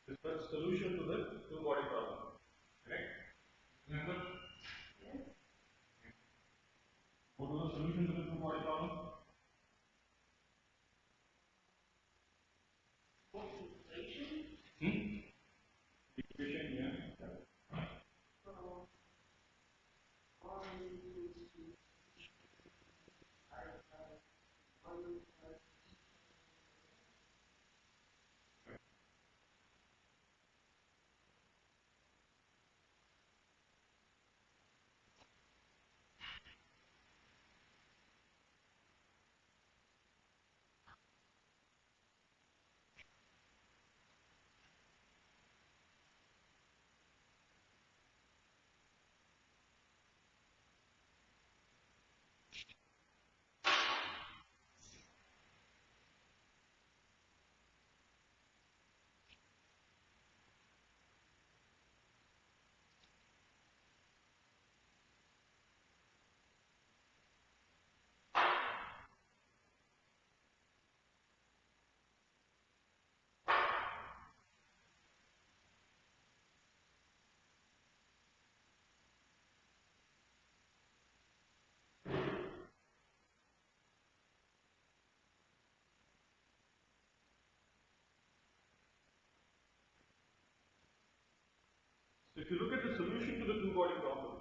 This was solution to the two-body problem. Correct? Remember? Yes. What was the solution to the two-body problem? What equation? Equation, yeah. So, R equals to I plus 1 plus So if you look at the solution to the two-body problem,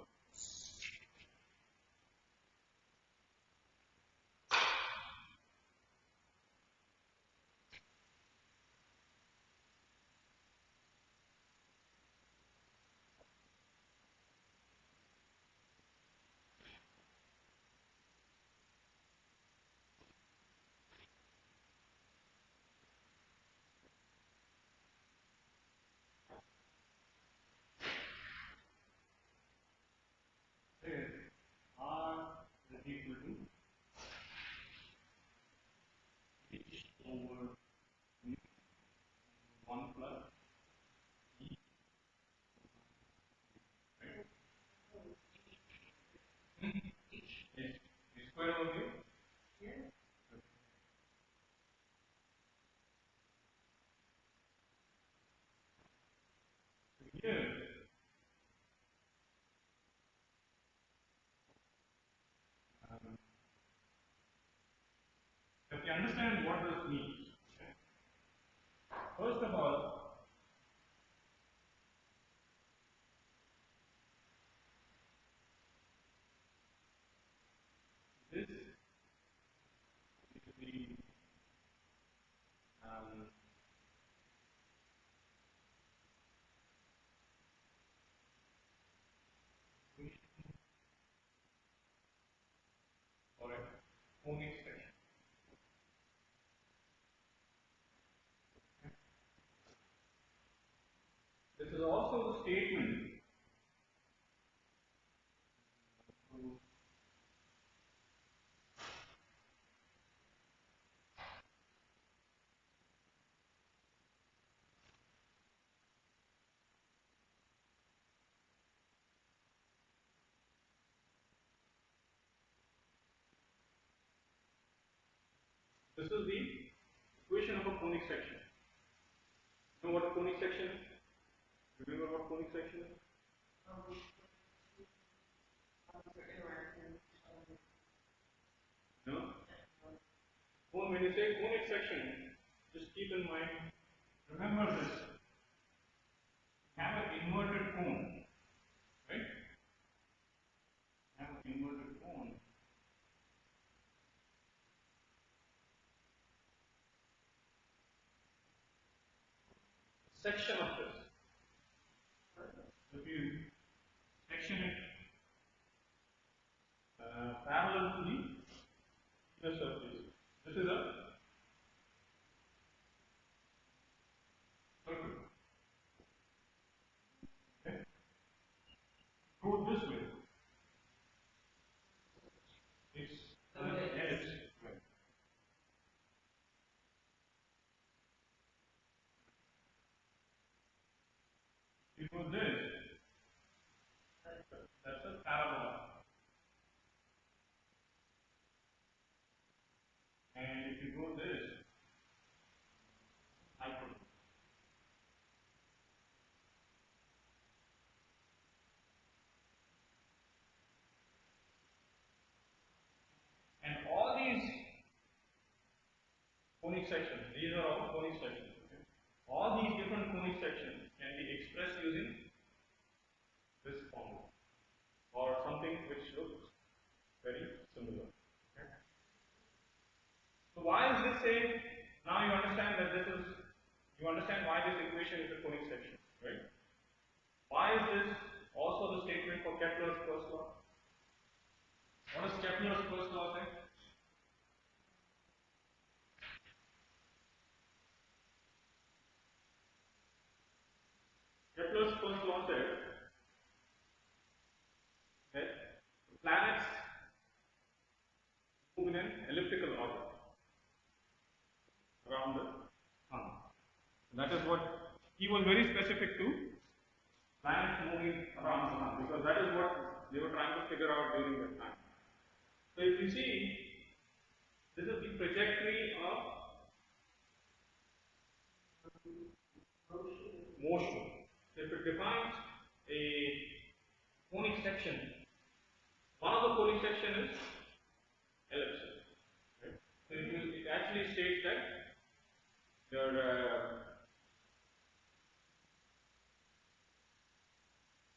is R is equal to H over 1 plus E. Right? Yes. Is square over here? yes. Here, if you understand what this means, okay? First of all, this is the or a conic section. This is also the statement to this is the equation of a conic section. You know what a conic section is? Remember what conic section is? No? When you say conic section, just keep in mind, remember this. Have an inverted cone, right? Have an inverted cone. Section of this. If you section it parallel to the surface, this is a circle. Okay? Go this way. It's an edge. Right. You go this, that's a parabola. And if you go this, hyperbola. conic sections. These are all conic sections. Okay? All these different conic sections can be expressed using this formula or something which looks very similar. Okay? So why is this saying? Now you understand that this is. You understand why this equation is a conic section, right? Why is this also the statement for Kepler's first law? What does Kepler's first law say? Kepler's first law says that planets move in an elliptical orbit around the sun. That is what he was very specific to, planets moving around the sun, because that is what they were trying to figure out during that time. So if you see, this is the trajectory of motion. So if it defines a conic section, one of the conic section is ellipses. Right? So it actually states that your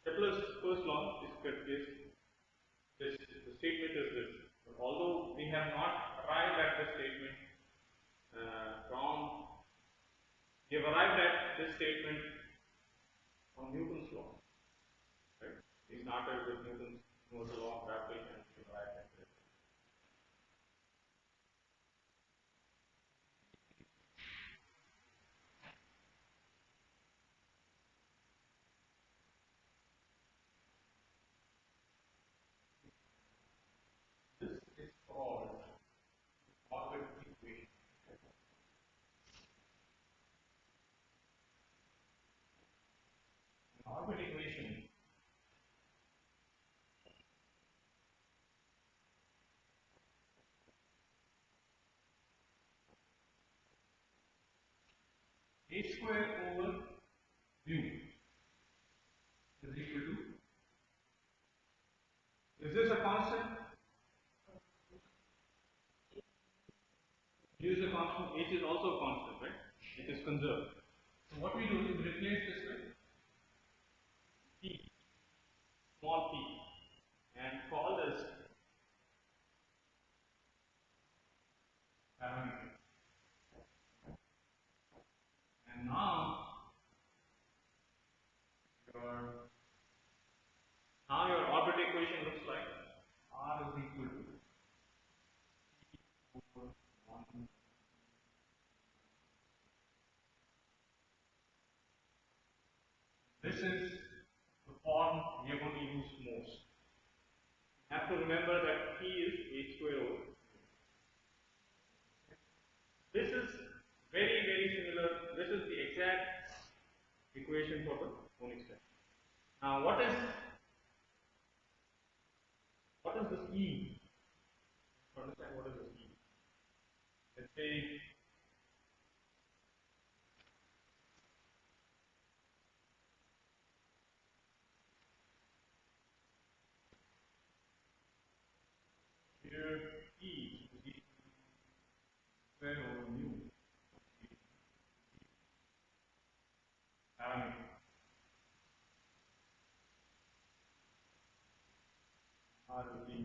Kepler's first law is this. The statement is this. But although we have not arrived at this statement we have arrived at this statement from Newton's law. Right? We started with Newton's law of gravity and we arrived at this. This is called orbit equation. An orbit equation a square over mu is equal to. Is this a constant? Mu is a constant. H is also a constant, right? It is conserved. So what we do is replace this with p, small p, and call this parameter. And now your orbit equation looks like r is equal to p over 1. This is the form we are going to use most. You have to remember that p is h square over. This is very, very similar. This is the exact equation for the conic section. Now, what is this E? To understand what is this E? Let's say here E is equal to square over mu parameter. R is the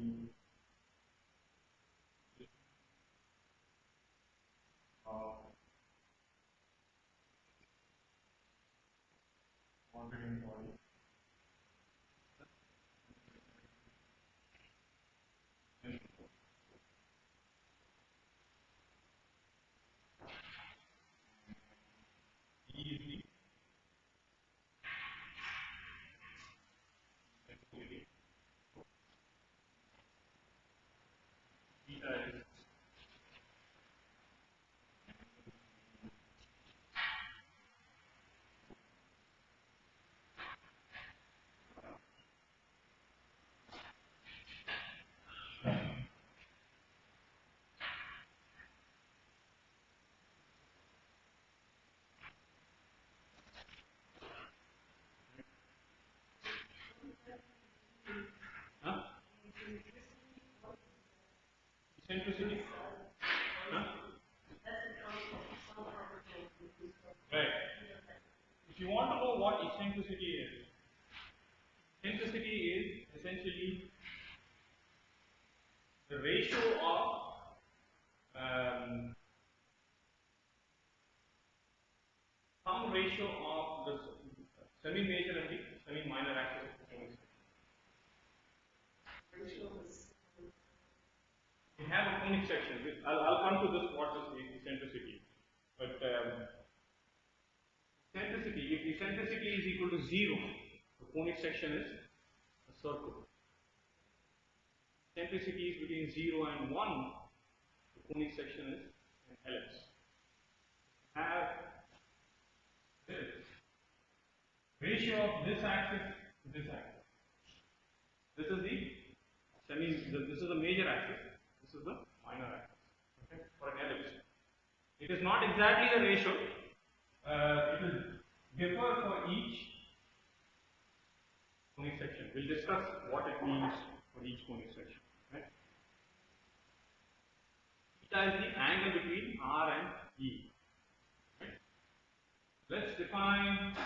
orbiting body. And E is the activity. Beta is huh? Eccentricity? Huh? you want to know what eccentricity is, eccentricity is essentially the ratio of some ratio of the semi-major and the semi-minor axis of the conic section. We have a conic section. I'll come to this, what is the eccentricity. But eccentricity, if eccentricity is equal to 0, the conic section is a circle. Eccentricity is between 0 and 1, the conic section is an ellipse. Have this ratio of this axis to this axis. This is the major axis. This is the minor axis. Okay, for an ellipse. It is not exactly the ratio. It will differ for each conic section. We'll discuss what it means for each conic section. Right? Theta is the angle between R and E. Right? Let's define.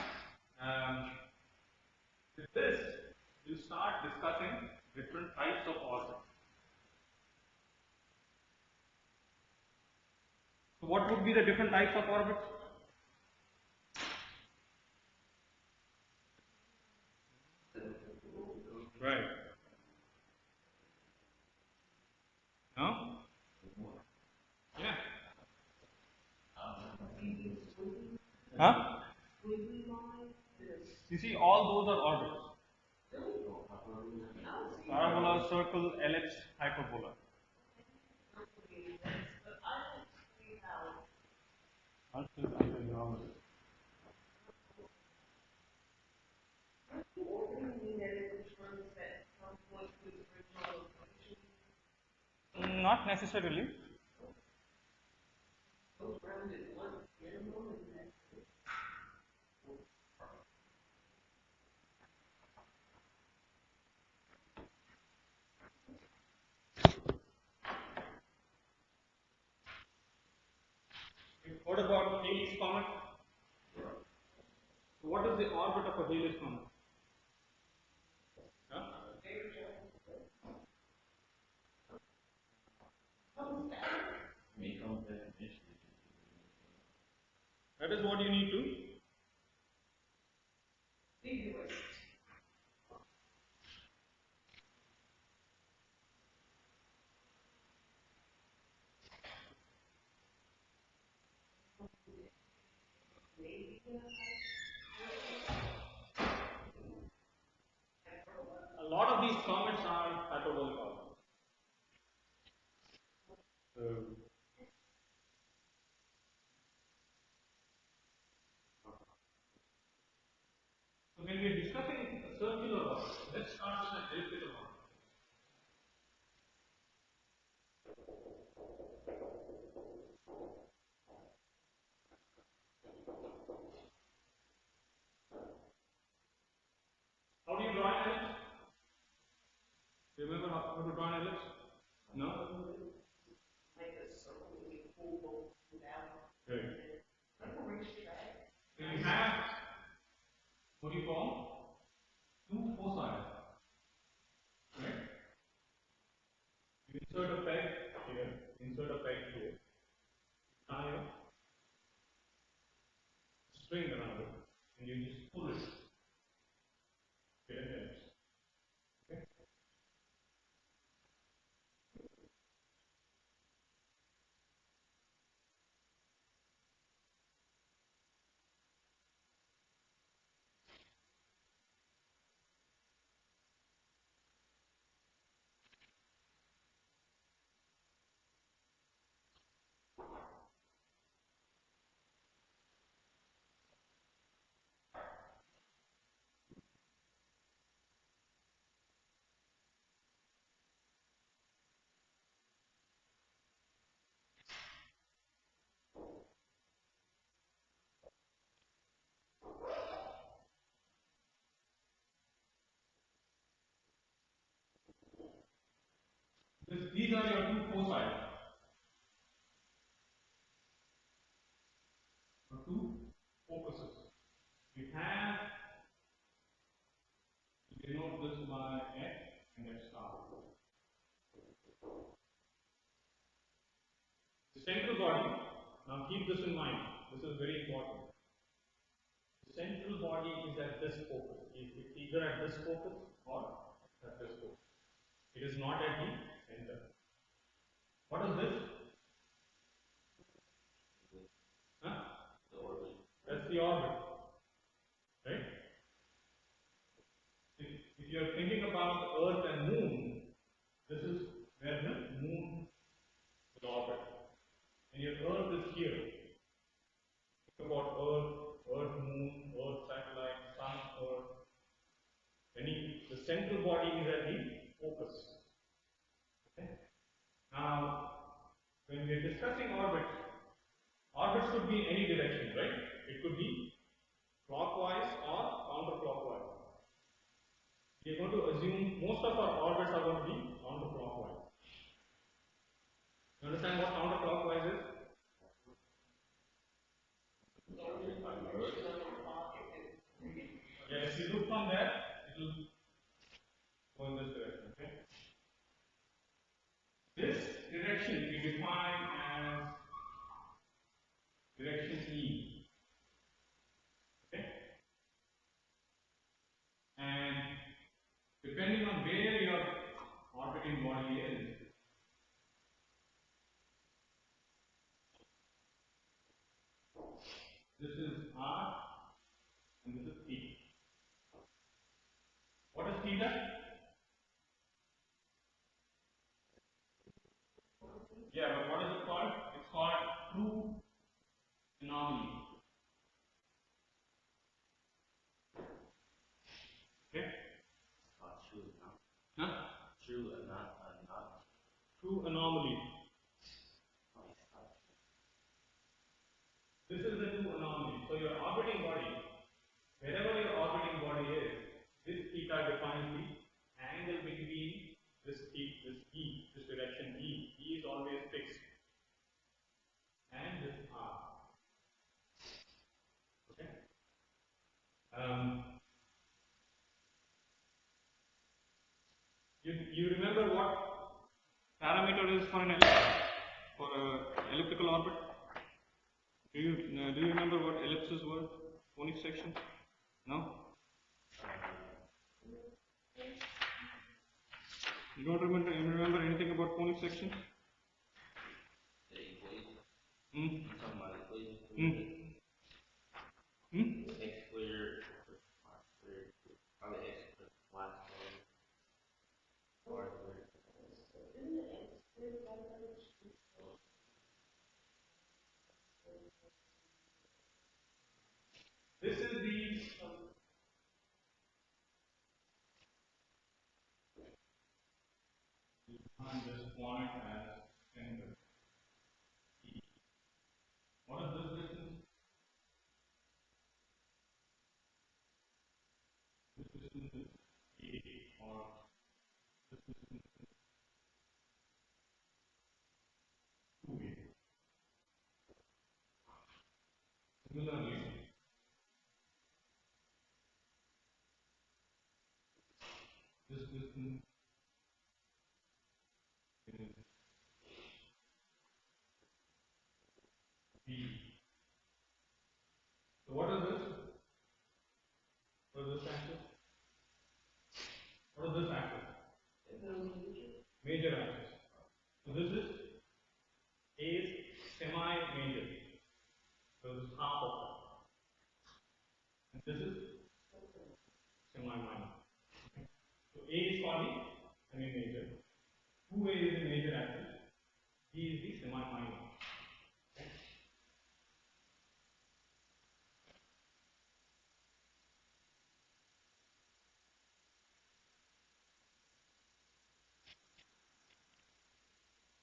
With this, we'll start discussing different types of orbits. So, what would be the different types of orbits? Right. No? Yeah. Huh? You see, all those are orbits. Parabola, circle, ellipse, hyperbola. I'll show you how it is. Not necessarily. What about Halley's comet? What is the orbit of a Halley's comet? Huh? That is what you need to. A lot of these comets are hyperbolic orbits. So when we are discussing a circular orbit, let's start with an elliptical orbit. How do you draw an ellipse? Do you remember how to draw an ellipse? No? Okay. So you have what do you call two foci. Right? You insert a peg here, insert a peg here, tie a string around it, and you just pull it. Get an ellipse. Okay? These are your two foci, or two focuses. You central body, now keep this in mind, this is very important. The central body is at this focus. It's either at this focus or at this focus. It is not at the center. What is this? Huh? The orbit. That's the orbit. Right? If you are thinking about Earth and Moon, this is where the Moon will orbit. And your Earth is here. Think about Earth, Moon, Earth satellite, Sun, Earth. The central body is at the focus. Okay? Now, when we are discussing orbits, orbits could be in any direction, right? It could be clockwise or counterclockwise. We are going to assume most of our orbits are going to be counterclockwise. You understand what counterclockwise is? Yeah, if you look from there, it will go in this direction. Okay? This direction we define as direction E. Okay? And depending on where your orbiting body is, this is R and this is T. What is theta? Yeah, but what is it called? It's called true anomaly. Okay? True and not. Huh? True and not. True anomaly. This is the true anomaly. So your orbiting body, wherever your orbiting body is, this theta defines the angle between this direction E. E is always fixed. And this R. Okay? You remember what parameter is for an elliptical orbit? Do you remember what ellipses were? Conic section? No? You don't remember anything about conic section? The equation. Hmm? You're talking about equation. X squared, y squared, probably x squared, y squared, r squared. This is the define this point as center E. What is this distance? This distance is A, or this distance is 2A. Similarly, this distance is B. So what is this? What is this axis? What is this axis? Major axis. So this is A is semi-major. So this is half of that. And this is semi-minor. So A is called the semi-major. 2A is the major axis. B is the semi-minor. Okay?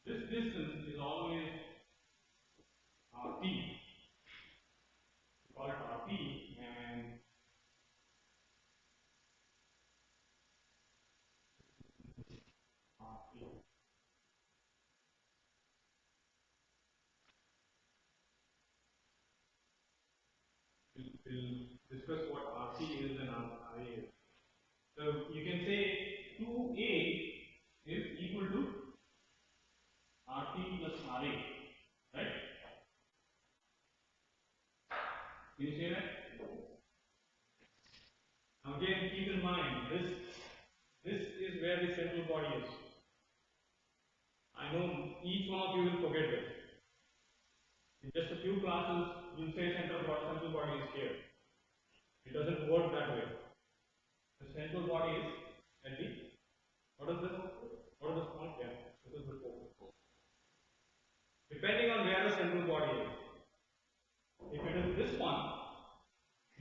This distance is always RP. We call it RP, and RP. We'll discuss what RC is and RA is. So you can say 2A is equal to RT plus RA, right? Do you see that? Now again, keep in mind this is where the central body is. I know each one of you will forget this. In just a few classes, you'll say central body is here. It doesn't work that way. The central body is at the, what is this? What is this point? Yeah, this is the focus. Depending on where the central body is. If it is this one,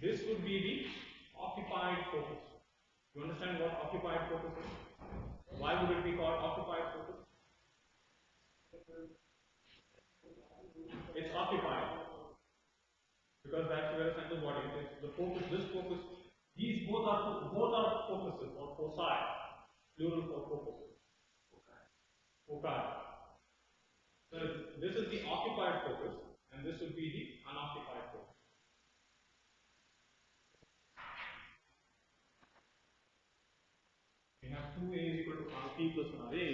this would be the occupied focus. You understand what occupied focus is? Why would it be called occupied focus? It's occupied. Because that's where the central body is. The focus, this focus, these both are focuses or foci, plural for focuses. Foci. So this is the occupied focus, and this would be the unoccupied focus. We have 2A is equal to RT plus RA.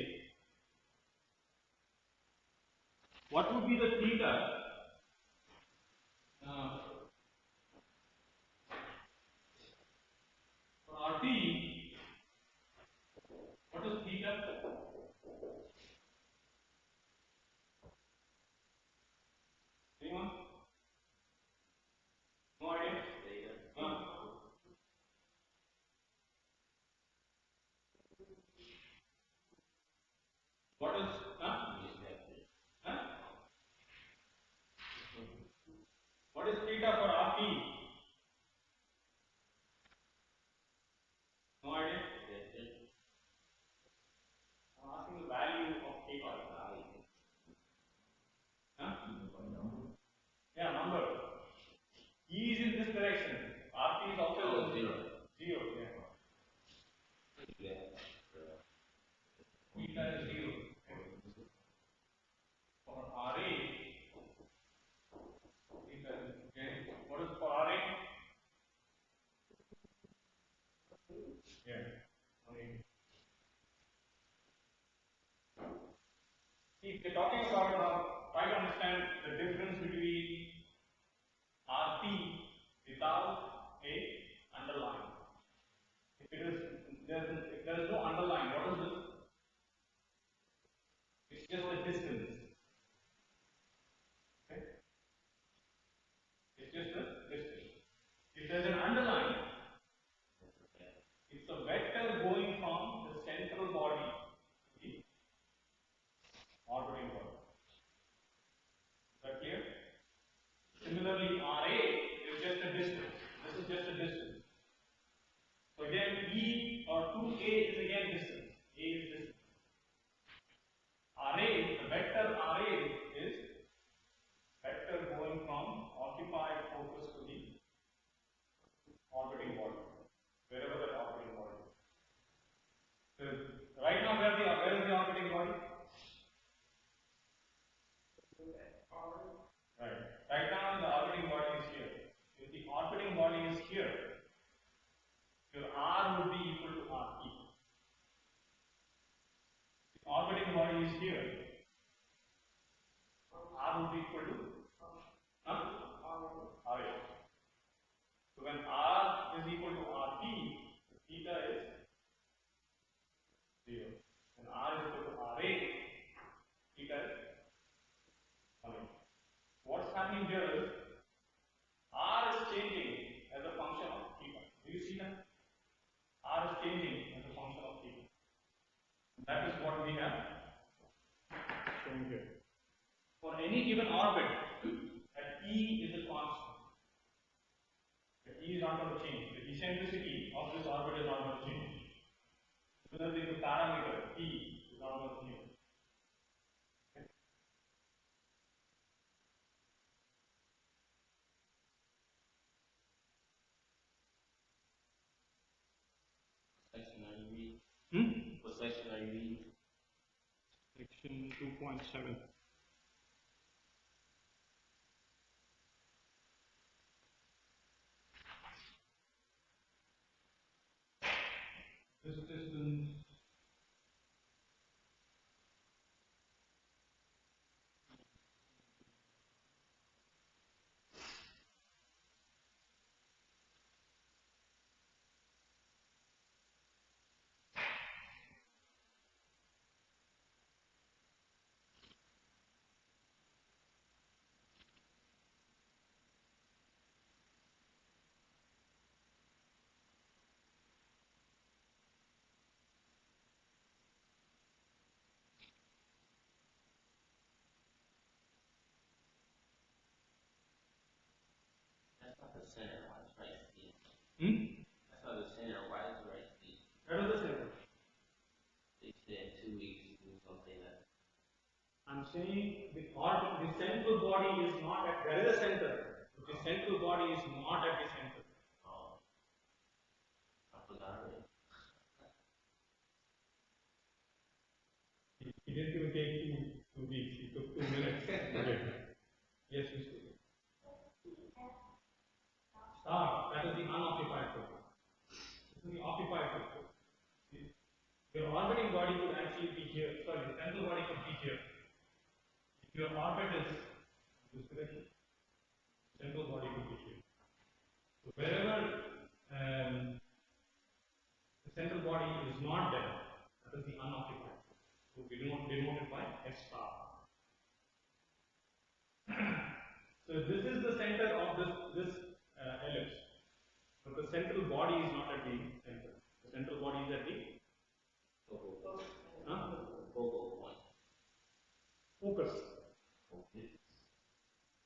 What would be the theta? For RT, what is theta? Anyone? No idea? What is what is theta for RT? No idea? I'm asking the value of theta. Yeah, number. E is in this direction. RT is also 0. 0, yeah. Theta is 0. For RA, theta is, okay. What is for RA? Yeah. Okay. If we're talking about now, try to understand the difference between RT without a underline. If there is no underline, what is this? It's just a distance. Okay? It's just a distance. If there is an underline, it's a vector going from the central body to the orbiting body. Is that clear? Similarly, RA is just a distance. This is just a distance. So again, E or 2A is again distance. A is distance. RA, the vector RA is vector going from occupied focus to the orbiting body, wherever that orbiting body is. So right now, where is the orbiting body? Right. Right now, the orbiting body is here. If the orbiting body is here, your R would be equal to RT. The orbiting body is here. R would be equal to RA. So when R is equal to RT, theta is 0. When R is equal to RA, theta is 1. What's happening here is R is changing as a function of theta. Do you see that? R is changing as a function of theta. That is what we have shown here. For any given orbit, at E is a constant. E is not going to change. The eccentricity of this orbit is not going to change. Similarly, the parameter E is not going to change. Okay. Section are you reading? Hmm? What section are you reading? Section 2.7. This distance not the center. Why is right C? Hmm? That's not the center. Why is right C? That is the center. They said 2 weeks do something that. I'm saying the central body is not at, there is a center. The central body is not at the center. Oh, I forgot it. He didn't even take 2 weeks, he took 2 minutes. Yes, Mr. Star, that is the unoccupied focus. This is the occupied focus. Your orbiting body would actually be here. Sorry, the central body could be here. If your orbit is this direction, central body could be here. So wherever the central body is not there, that is the unoccupied. So we denote it by S star. So this is the center of this ellipse. But the central body is not at the center. The central body is at the Focal point. focus. Okay.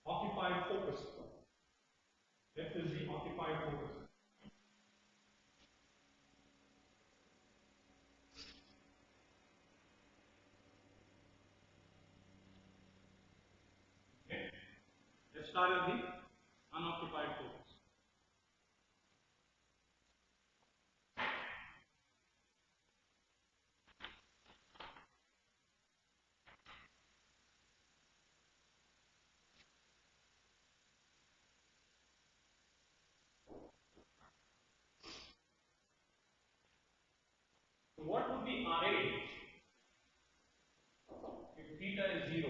Occupied focus. F is the occupied focus. Okay. F star is the unoccupied focus. So what would be RA if theta is 0?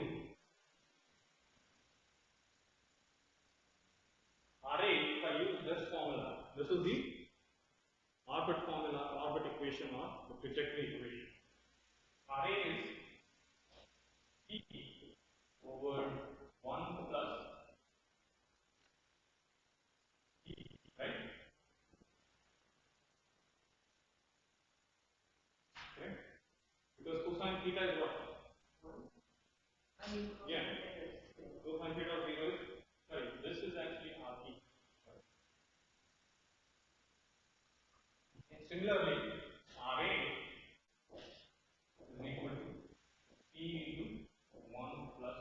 RA, if I use this formula, this is the orbit formula, orbit equation, or the trajectory equation. RA is P over 1 plus E, right? Okay. Because cosine theta is what? Yeah. Cosine theta of 0 is, sorry, this is actually RP. Similarly, RA is equal to P into 1 plus,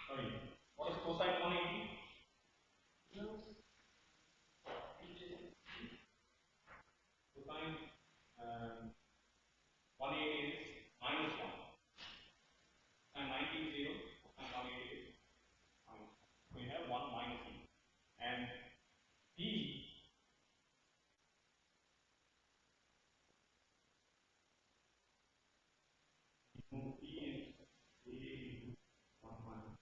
sorry, what is cosine 180? Cosine 180 is minus 1. And 90 is 0, cosine 180 is minus 1. So we have 1 minus E. And P is A into 1 minus.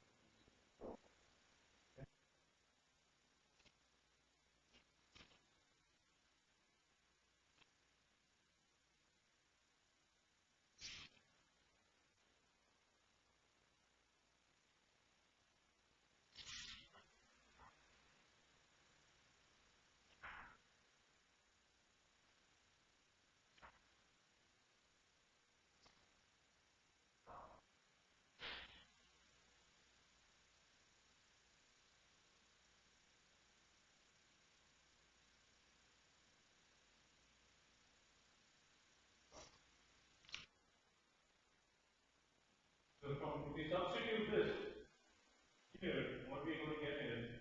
So if we substitute this here, what we are going to get is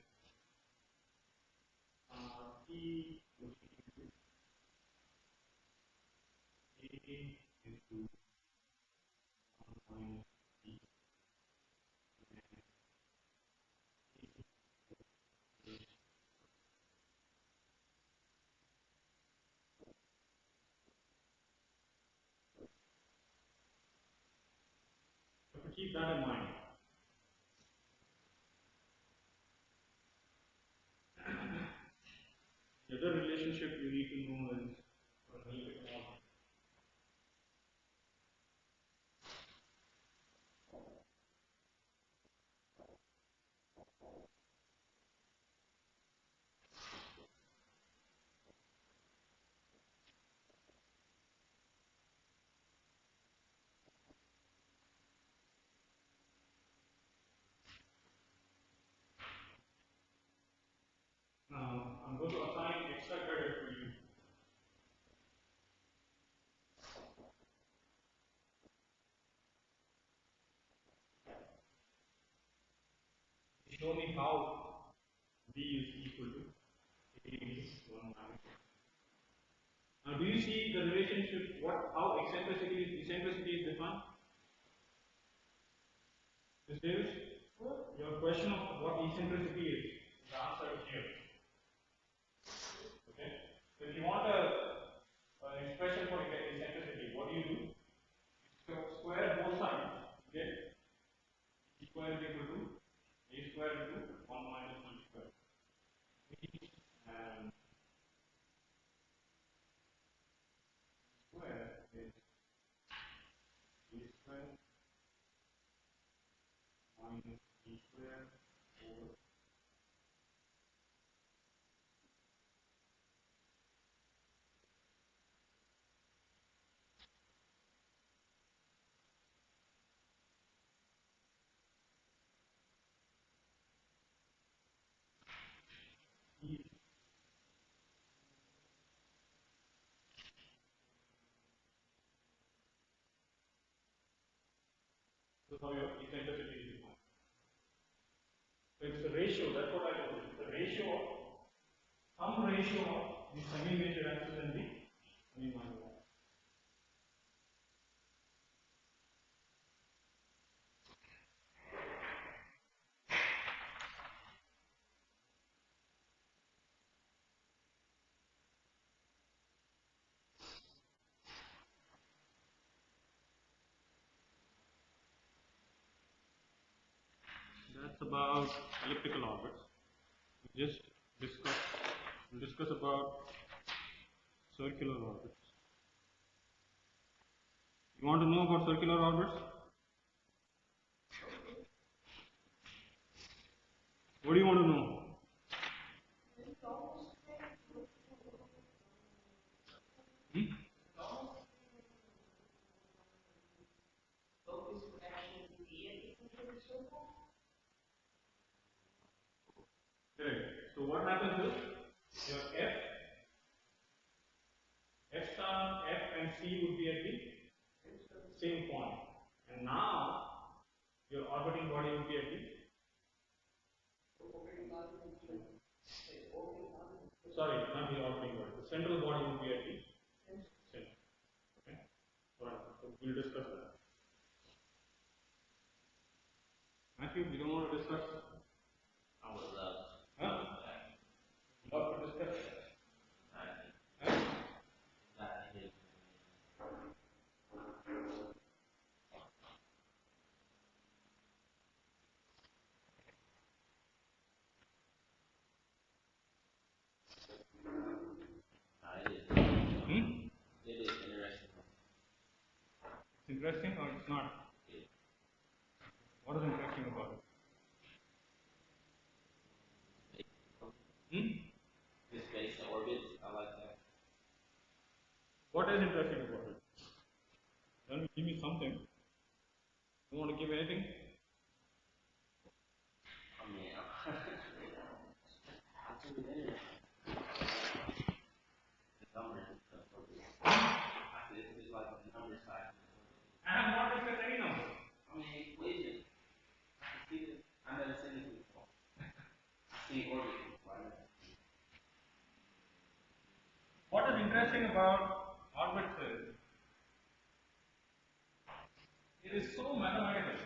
P which is A into 1 minus E. So to keep that in mind, the other relationship you need to know is a little bit more. I'm going to assign extra credit to you. Show me how B is equal to A is 1 minus. Now, do you see the relationship? How eccentricity is defined? Ms. Davis, your question of what eccentricity is, the answer is here. Okay? So if you want an expression for eccentricity, what do? Square both sides. Okay? E square is equal to A square into 1 minus 1 square. And square is A square minus B square over E. So how your eccentricity is defined. So it's the ratio, that's what I told you. It's the ratio of some ratio of the semi-major axis and the semi-minor axis. That's about elliptical orbits. We just discuss about circular orbits. You want to know about circular orbits? What do you want to know? Hmm? Correct. So what happens is your F star, F and C would be at the same point. And now your orbiting body would be at the sorry, not the orbiting body. The central body would be at the center. Okay? Alright, so we'll discuss that. Matthew, you don't want to discuss? I would love. Huh? Love to discuss. Huh? Hmm? It is interesting. It's interesting or it's not? What is interesting about it? Hmm? The space orbits, I like that. What is interesting about it? Then give me something. You want to give anything? I mean, I'm too interested. The numbers and stuff. I said it's like the number side. I have not discussed any number. I mean, equation. I can see it. I've never seen it before. I've seen orbits before. What is interesting about orbits is it is so mathematical.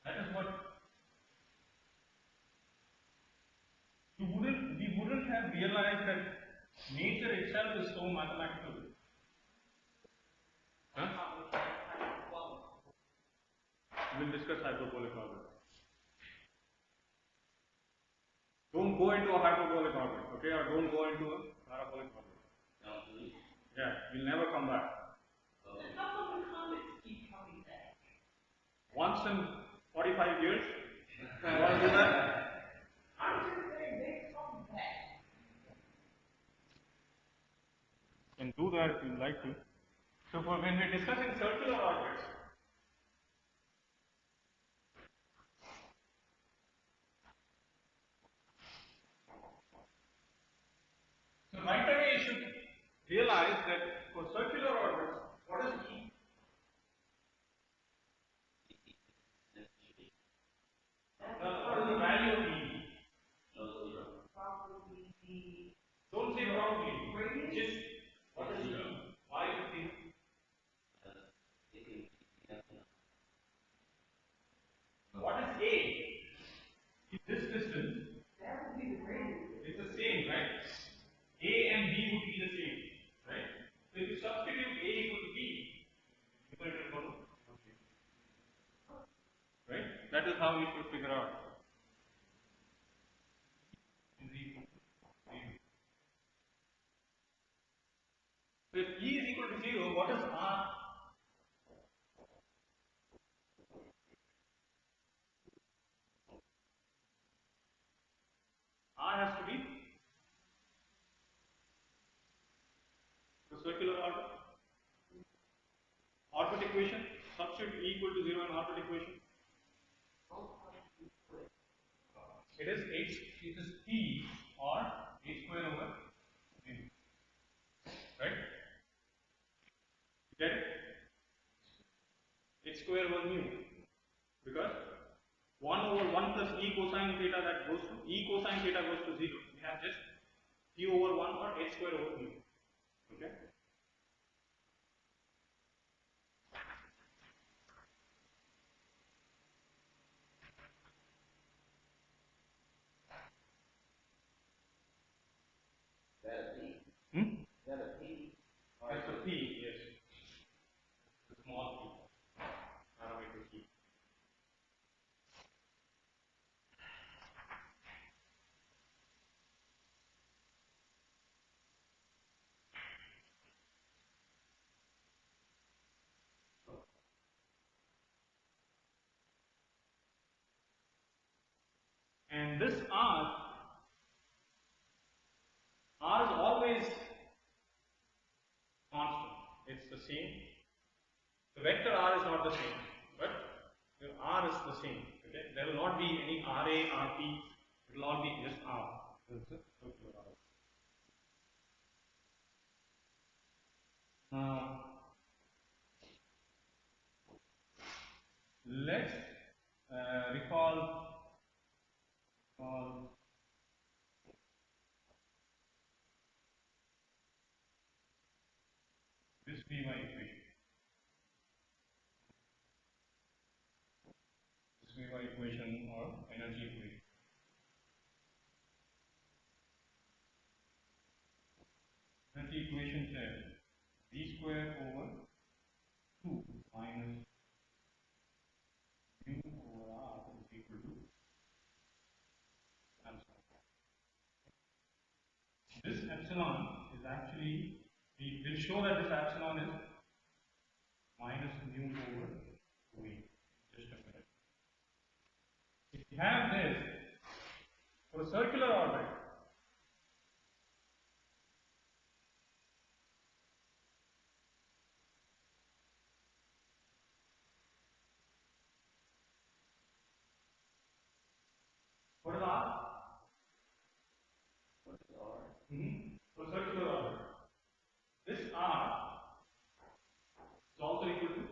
That is what we wouldn't have realized that nature itself is so mathematical. Huh? We'll discuss hyperbolic orbits. Don't go into a hyperbolic orbit, okay? Or don't go into a parabolic orbit. Don't do it. Yeah, you'll never come back. How come the comets keep coming back? Once in 45 years, you want to do that? I'm just saying they come back. You can do that if you'd like to. So when we're discussing circular orbits, So if E is equal to 0, what is R? R has to be the circular orbit. Orbit equation, substitute E equal to 0 in orbit equation. It is P or H square over mu. Right? Get it? H square over mu. Because 1 over 1 plus E cosine theta, that goes to E cosine theta goes to 0. We have just P over 1 or H square over mu. Okay? Hmm? That a P? That's a P, yes. The small p. Parameter p. And this R is always constant. It's the same. The vector R is not the same, but your R is the same. Okay? There will not be any RA, RP. It will all be just R. This is a circular R. Now, let's recall this Vy equation. This Vy equation or energy equation. Energy equation says V square over 2 minus mu over R is equal to epsilon. This epsilon is actually, we will show that this epsilon is minus mu over V. Just a minute. If you have this for a circular orbit, what is R? What is R? For a circular orbit, this R is also equal to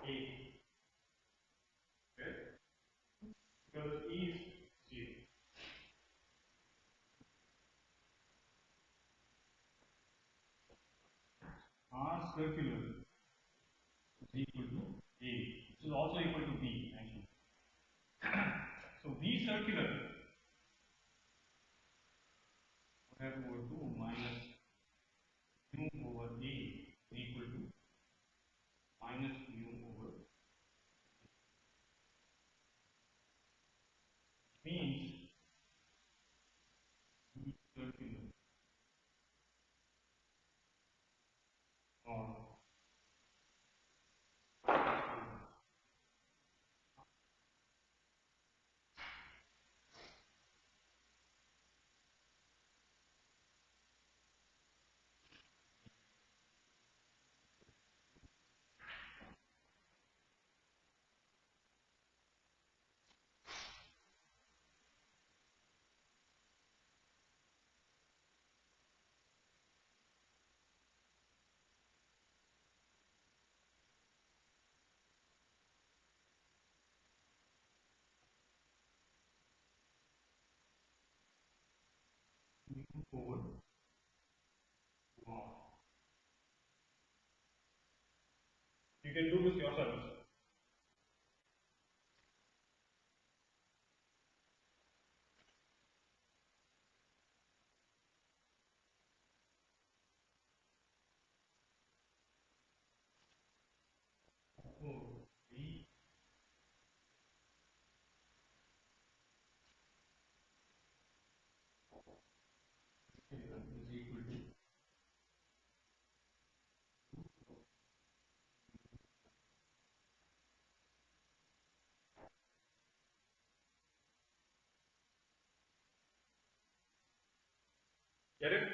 A. Okay? Because E is 0. R circular is equal to A. This is also equal to B actually. So V circular, whatever over 2 minus mu over A is equal to minus mu over, means V circular or mu over R. You can do this yourselves. So V is equal to Get it?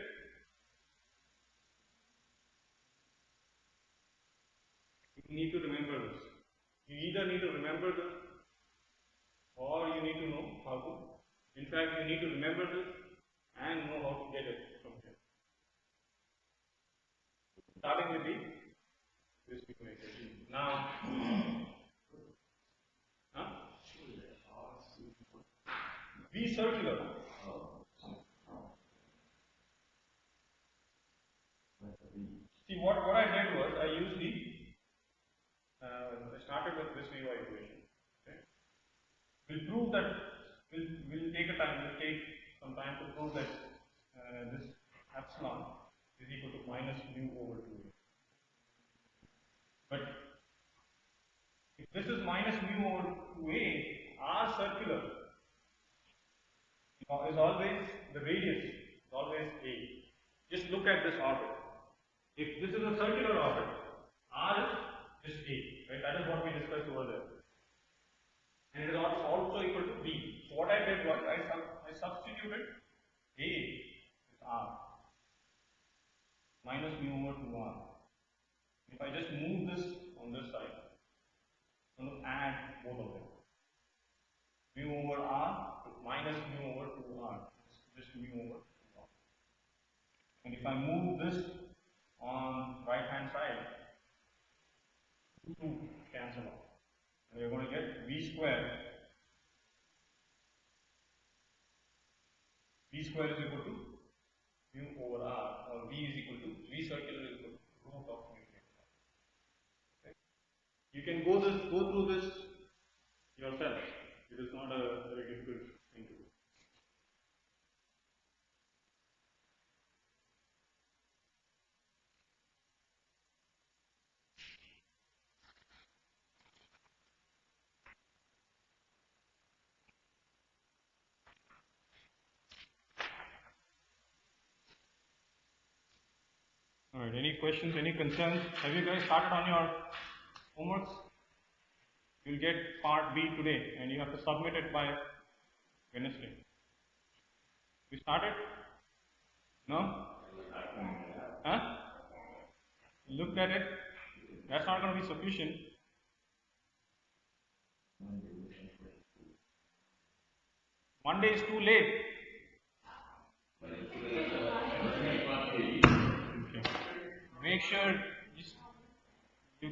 You need to remember this. You either need to remember this or you need to know how to. In fact, you need to remember this and know how to get it from here. Starting with this equation. Now, V circular. See, what I did was I used I started with this Vy equation. Okay? We'll prove that, we'll take some time to prove that this epsilon is equal to minus mu over 2a. But if this is minus mu over 2a, our circular is always, the radius is always a. Just look at this orbit. If this is a circular orbit, r is just a, right? That is what we discussed over there. And it is also equal to b. So what I did was I substituted a is r minus mu over 2r. If I just move this on this side, I'm going to add both of them. Mu over r minus mu over 2r. Just mu over 2r. And if I move this on right hand side, 2 cancel out. And we're going to get v square. V square is equal to mu over r, or v is equal to, v circular is equal to root of mu. Okay. You can go through this yourself. It is not a very difficult thing to do. Alright, any questions, any concerns? Have you guys started on your homeworks? You'll get part B today and you have to submit it by Wednesday. We started? No? Huh? Looked at it? That's not going to be sufficient. Monday is too late. Okay. Make sure you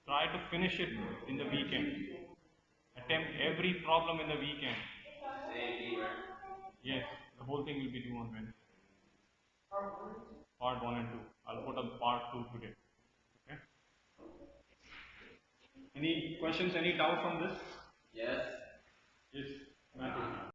try to finish it in the weekend. Attempt every problem in the weekend. Yes, the whole thing will be due on Wednesday. Part 1 and 2. I'll put up part 2 today. Okay. Any questions, any doubts on this? Yes. Yes, Matthew.